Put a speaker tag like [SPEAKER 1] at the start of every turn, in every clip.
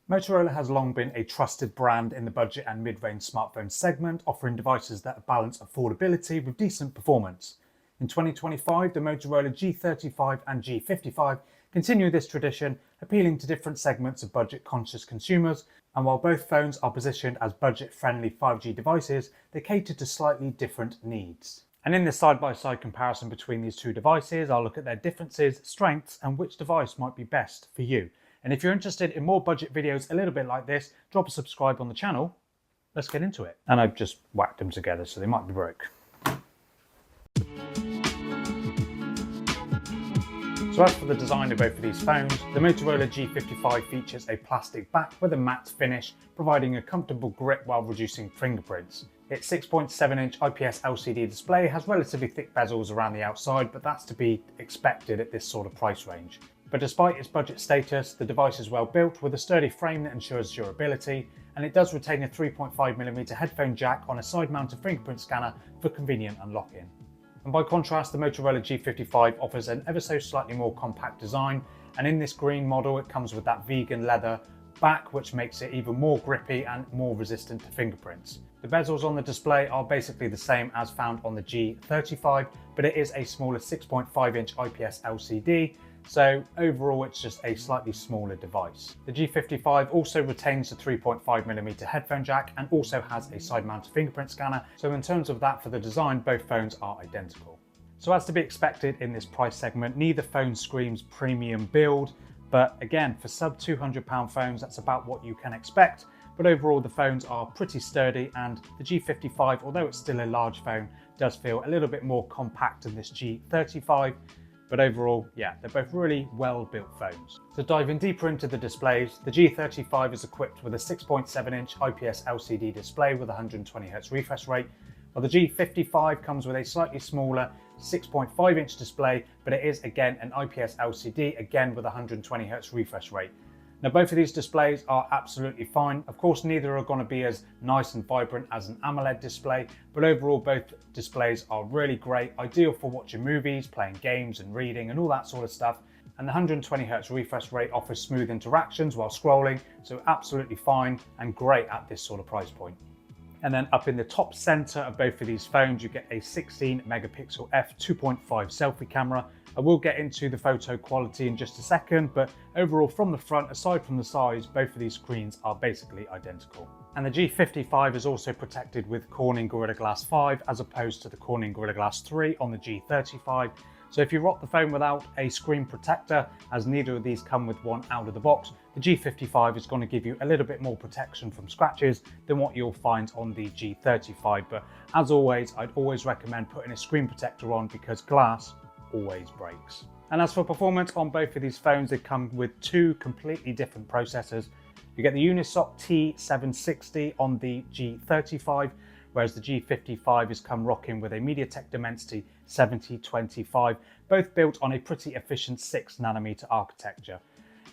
[SPEAKER 1] Motorola has long been a trusted brand in the budget and mid-range smartphone segment, offering devices that balance affordability with decent performance. In 2025, the Motorola G35 and G55 continue this tradition, appealing to different segments of budget-conscious consumers, and while both phones are positioned as budget-friendly 5G devices, they cater to slightly different needs. And in this side-by-side comparison between these two devices, I'll look at their differences, strengths, and which device might be best for you. And if you're interested in more budget videos a little bit like this, drop a subscribe on the channel. Let's get into it. And I've just whacked them together, so they might be broke. So as for the design of both of these phones, the Motorola G55 features a plastic back with a matte finish, providing a comfortable grip while reducing fingerprints. Its 6.7-inch IPS LCD display has relatively thick bezels around the outside, but that's to be expected at this sort of price range. But despite its budget status, the device is well built with a sturdy frame that ensures durability, and it does retain a 3.5mm headphone jack on a side-mounted fingerprint scanner for convenient unlocking. And by contrast, the Motorola G55 offers an ever so slightly more compact design, and in this green model it comes with that vegan leather back, which makes it even more grippy and more resistant to fingerprints. The bezels on the display are basically the same as found on the G35, but it is a smaller 6.5-inch IPS LCD, so overall it's just a slightly smaller device. The G55 also retains the 3.5mm headphone jack and also has a side-mounted fingerprint scanner, so in terms of that for the design, both phones are identical. So as to be expected in this price segment, neither phone screams premium build, but again, for sub £200 phones, that's about what you can expect. But overall, the phones are pretty sturdy, and the G55, although it's still a large phone, does feel a little bit more compact than this G35. But overall, yeah, they're both really well-built phones. To dive in deeper into the displays, the G35 is equipped with a 6.7-inch IPS LCD display with 120Hz refresh rate, while the G55 comes with a slightly smaller 6.5-inch display, but it is again an IPS LCD, again with 120Hz refresh rate. Now both of these displays are absolutely fine. Of course, neither are going to be as nice and vibrant as an AMOLED display, but overall both displays are really great, ideal for watching movies, playing games and reading and all that sort of stuff. And the 120Hz refresh rate offers smooth interactions while scrolling, so absolutely fine and great at this sort of price point. And then up in the top center of both of these phones, you get a 16 megapixel f2.5 selfie camera. I will get into the photo quality in just a second, but overall from the front, aside from the size, both of these screens are basically identical. And the G55 is also protected with Corning Gorilla Glass 5 as opposed to the Corning Gorilla Glass 3 on the G35. So if you rock the phone without a screen protector, as neither of these come with one out of the box, the G55 is going to give you a little bit more protection from scratches than what you'll find on the G35. But as always, I'd always recommend putting a screen protector on because glass always breaks. And as for performance on both of these phones, they come with two completely different processors. You get the Unisoc T760 on the G35, whereas the G55 is come rocking with a Mediatek Dimensity 7025, both built on a pretty efficient 6nm architecture.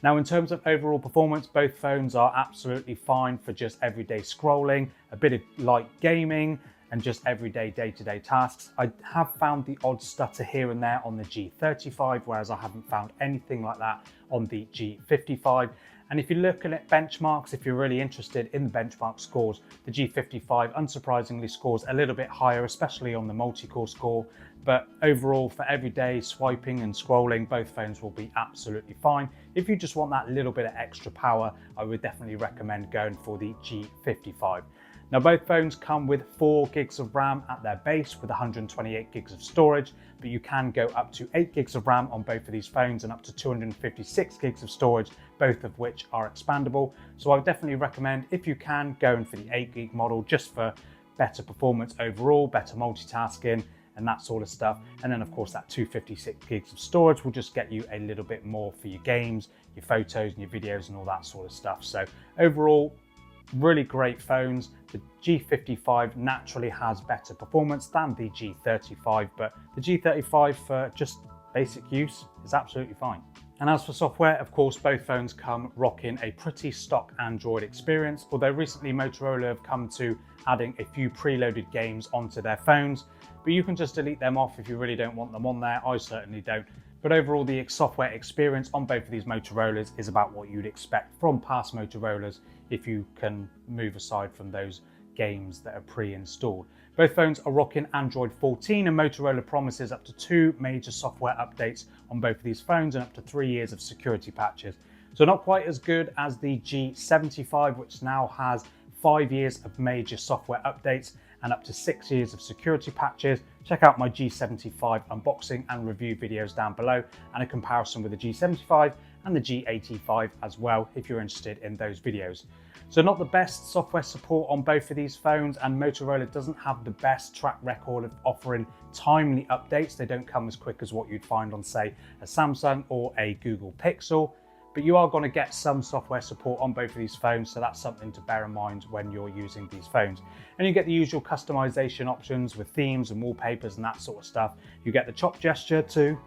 [SPEAKER 1] Now in terms of overall performance, both phones are absolutely fine for just everyday scrolling, a bit of light gaming, and just everyday day-to-day tasks. I have found the odd stutter here and there on the G35, whereas I haven't found anything like that on the G55. And if you're looking at benchmarks, if you're really interested in the benchmark scores, the G55 unsurprisingly scores a little bit higher, especially on the multi-core score. But overall, for everyday swiping and scrolling, both phones will be absolutely fine. If you just want that little bit of extra power, I would definitely recommend going for the G55. Now both phones come with 4 gigs of RAM at their base with 128 gigs of storage, but you can go up to 8 gigs of RAM on both of these phones and up to 256 gigs of storage, both of which are expandable. So I would definitely recommend, if you can, going for the 8 gig model just for better performance overall, better multitasking and that sort of stuff. And then of course that 256 gigs of storage will just get you a little bit more for your games, your photos and your videos and all that sort of stuff. So overall, really great phones. The G55 naturally has better performance than the G35, but the G35 for just basic use is absolutely fine. And as for software, of course, both phones come rocking a pretty stock Android experience, although recently Motorola have come to adding a few preloaded games onto their phones, but you can just delete them off if you really don't want them on there. I certainly don't. But overall, the software experience on both of these Motorola's is about what you'd expect from past Motorola's if you can move aside from those games that are pre-installed. Both phones are rocking Android 14, and Motorola promises up to 2 major software updates on both of these phones and up to 3 years of security patches. So not quite as good as the G75, which now has 5 years of major software updates and up to 6 years of security patches. Check out my G75 unboxing and review videos down below, and a comparison with the G75 and the G85 as well if you're interested in those videos. So not the best software support on both of these phones, and Motorola doesn't have the best track record of offering timely updates. They don't come as quick as what you'd find on, say, a Samsung or a Google Pixel. But you are going to get some software support on both of these phones, so that's something to bear in mind when you're using these phones. And you get the usual customization options with themes and wallpapers and that sort of stuff. You get the chop gesture to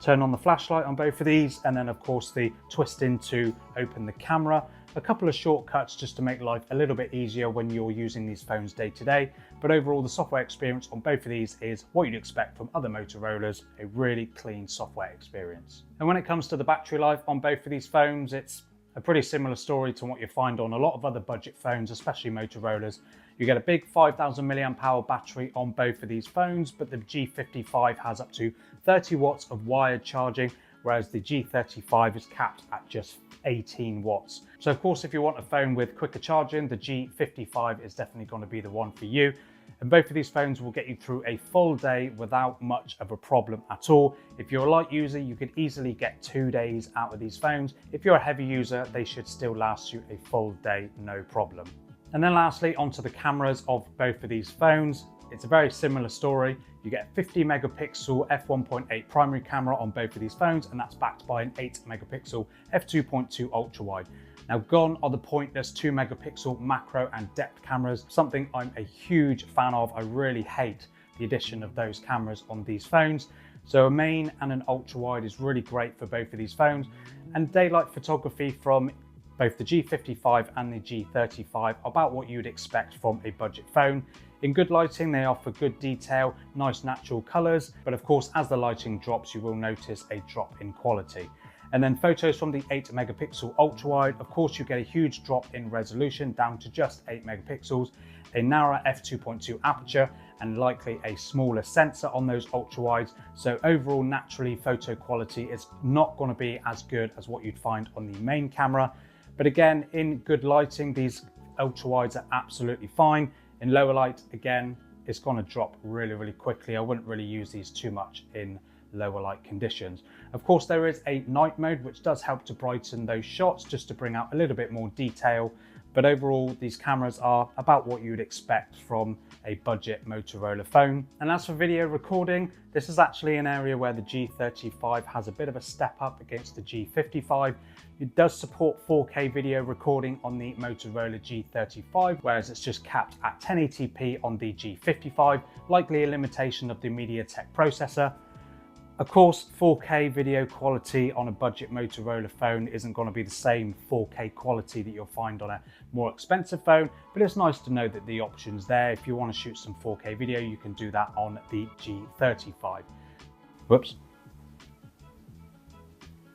[SPEAKER 1] turn on the flashlight on both of these, and then of course the twisting to open the camera. A couple of shortcuts just to make life a little bit easier when you're using these phones day to day. But overall, the software experience on both of these is what you'd expect from other Motorolas, a really clean software experience. And when it comes to the battery life on both of these phones, it's a pretty similar story to what you find on a lot of other budget phones, especially Motorola's. You get a big 5,000 mAh battery on both of these phones, but the G55 has up to 30 watts of wired charging, whereas the G35 is capped at just 18 watts. So of course, if you want a phone with quicker charging, the G55 is definitely going to be the one for you. And both of these phones will get you through a full day without much of a problem at all. If you're a light user, you could easily get 2 days out of these phones. If you're a heavy user, they should still last you a full day, no problem. And then lastly, onto the cameras of both of these phones. It's a very similar story. You get a 50 megapixel f1.8 primary camera on both of these phones, and that's backed by an 8 megapixel f2.2 ultra wide. Now, gone are the pointless 2 megapixel macro and depth cameras, something I'm a huge fan of. I really hate the addition of those cameras on these phones. So a main and an ultra wide is really great for both of these phones, and daylight photography from both the G55 and the G35 are about what you'd expect from a budget phone. In good lighting, they offer good detail, nice natural colors, but of course, as the lighting drops, you will notice a drop in quality. And then photos from the 8 megapixel ultra wide, of course, you get a huge drop in resolution down to just 8 megapixels, a narrower f2.2 aperture, and likely a smaller sensor on those ultra wides. So overall, naturally, photo quality is not going to be as good as what you'd find on the main camera. But again, in good lighting, these ultra wides are absolutely fine. In lower light, again, it's going to drop really, really quickly. I wouldn't really use these too much in lower light conditions. Of course, there is a night mode, which does help to brighten those shots just to bring out a little bit more detail. But overall, these cameras are about what you'd expect from a budget Motorola phone. And as for video recording, this is actually an area where the G35 has a bit of a step up against the G55. It does support 4K video recording on the Motorola G35, whereas it's just capped at 1080p on the G55, likely a limitation of the Mediatek processor. Of course, 4K video quality on a budget Motorola phone isn't going to be the same 4K quality that you'll find on a more expensive phone, but it's nice to know that the option's there. If you want to shoot some 4K video, you can do that on the G35. Whoops.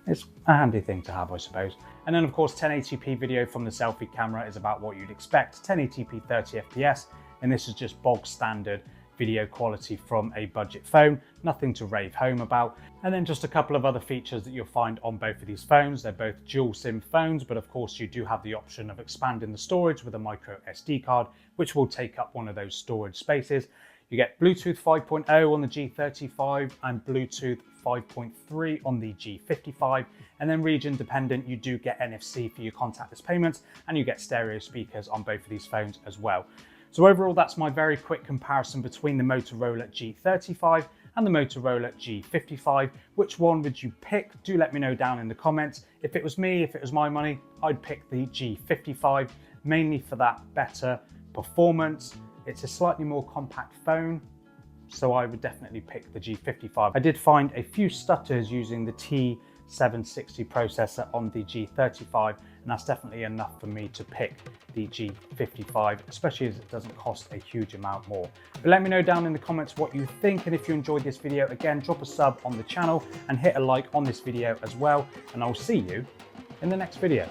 [SPEAKER 1] It's a handy thing to have, I suppose. And then of course, 1080p video from the selfie camera is about what you'd expect. 1080p 30 FPS, and this is just bog standard video quality from a budget phone, nothing to rave home about. And then just a couple of other features that you'll find on both of these phones. They're both dual SIM phones, but of course you do have the option of expanding the storage with a micro SD card, which will take up one of those storage spaces. You get Bluetooth 5.0 on the G35 and Bluetooth 5.3 on the G55, and then region dependent, you do get NFC for your contactless payments, and you get stereo speakers on both of these phones as well. So overall, that's my very quick comparison between the Motorola G35 and the Motorola G55. Which one would you pick? Do let me know down in the comments. If it was me, if it was my money, I'd pick the G55, mainly for that better performance. It's a slightly more compact phone, so I would definitely pick the G55. I did find a few stutters using the T760 processor on the G35, and that's definitely enough for me to pick the G55, especially as it doesn't cost a huge amount more. But let me know down in the comments what you think, and if you enjoyed this video, again, drop a sub on the channel and hit a like on this video as well, and I'll see you in the next video.